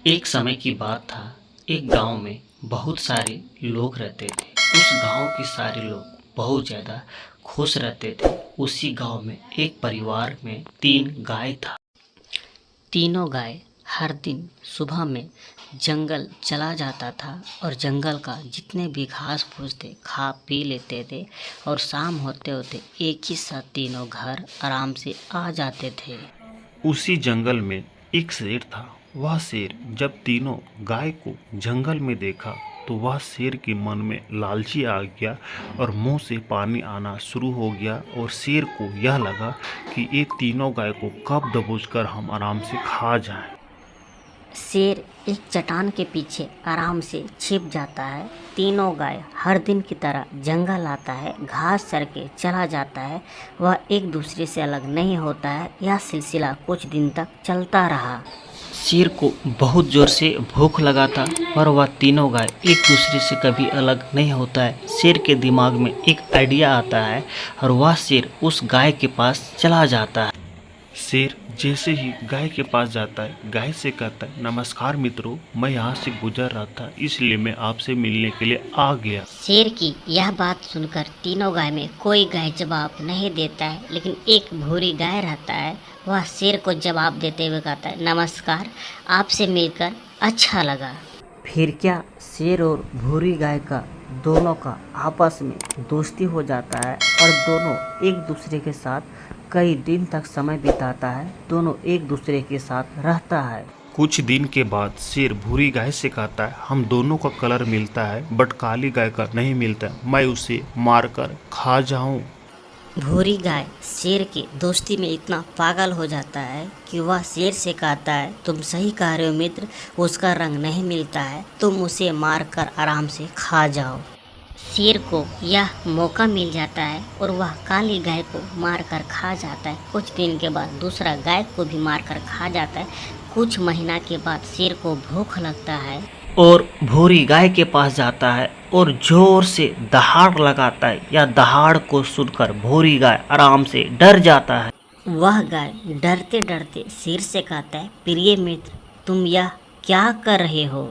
एक समय की बात था। एक गांव में बहुत सारे लोग रहते थे। उस गांव के सारे लोग बहुत ज़्यादा खुश रहते थे। उसी गांव में एक परिवार में 3 गाय था। तीनों गाय हर दिन सुबह में जंगल चला जाता था और जंगल का जितने भी घास फूस थे खा पी लेते थे और शाम होते होते एक ही साथ तीनों घर आराम से आ जाते थे। उसी जंगल में एक शेर था। वह शेर जब तीनों गाय को जंगल में देखा तो वह शेर के मन में लालची आ गया और मुंह से पानी आना शुरू हो गया और शेर को यह लगा कि ये तीनों गाय को कब दबोचकर हम आराम से खा जाएं। शेर एक चट्टान के पीछे आराम से छिप जाता है। तीनों गाय हर दिन की तरह जंगल आता है, घास चर के चला जाता है। वह एक दूसरे से अलग नहीं होता है। यह सिलसिला कुछ दिन तक चलता रहा। शेर को बहुत ज़ोर से भूख लगा था पर वह तीनों गाय एक दूसरे से कभी अलग नहीं होता है। शेर के दिमाग में एक आइडिया आता है और वह शेर उस गाय के पास चला जाता है। शेर जैसे ही गाय के पास जाता है, गाय से कहता है, नमस्कार मित्रों, मैं यहाँ से गुजर रहा था इसलिए मैं आपसे मिलने के लिए आ गया। शेर की यह बात सुनकर तीनों गाय में कोई गाय जवाब नहीं देता है, लेकिन एक भूरी गाय रहता है। वह शेर को जवाब देते हुए कहता है, नमस्कार, आपसे मिलकर अच्छा लगा। फिर क्या शेर और भूरी गाय का दोनों का आपस में दोस्ती हो जाता है और दोनों एक दूसरे के साथ कई दिन तक समय बिताता है। दोनों एक दूसरे के साथ रहता है। कुछ दिन के बाद शेर भूरी गाय से कहता है, हम दोनों का कलर मिलता है बट काली गाय का नहीं मिलता, मैं उसे मारकर खा जाऊं। भूरी गाय शेर की दोस्ती में इतना पागल हो जाता है कि वह शेर से कहता है, तुम सही कह रहे हो मित्र, उसका रंग नहीं मिलता है, तुम उसे मारकर आराम से खा जाओ। शेर को यह मौका मिल जाता है और वह काली गाय को मारकर खा जाता है। कुछ दिन के बाद दूसरा गाय को भी मारकर खा जाता है। कुछ महीना के बाद शेर को भूख लगता है और भूरी गाय के पास जाता है और जोर से दहाड़ लगाता है। या दहाड़ को सुनकर भूरी गाय आराम से डर जाता है। वह गाय डरते डरते शेर से कहता है, प्रिय मित्र, तुम यह क्या कर रहे हो?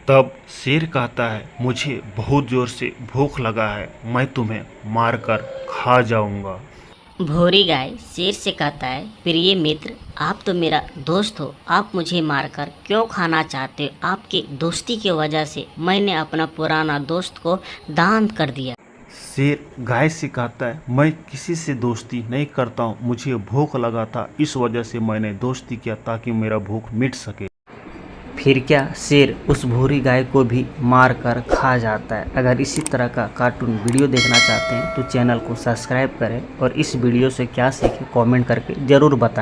तब शेर कहता है, मुझे बहुत जोर से भूख लगा है, मैं तुम्हें मारकर खा जाऊंगा। भूरी गाय शेर से कहता है, प्रिय मित्र, आप तो मेरा दोस्त हो, आप मुझे मारकर क्यों खाना चाहते हो? आपकी दोस्ती की वजह से मैंने अपना पुराना दोस्त को दान कर दिया। शेर गाय से कहता है, मैं किसी से दोस्ती नहीं करता हूँ, मुझे भूख लगा था इस वजह से मैंने दोस्ती किया ताकि मेरा भूख मिट सके। फिर क्या शेर उस भूरी गाय को भी मार कर खा जाता है। अगर इसी तरह का कार्टून वीडियो देखना चाहते हैं तो चैनल को सब्सक्राइब करें और इस वीडियो से क्या सीखे कमेंट करके ज़रूर बताएं।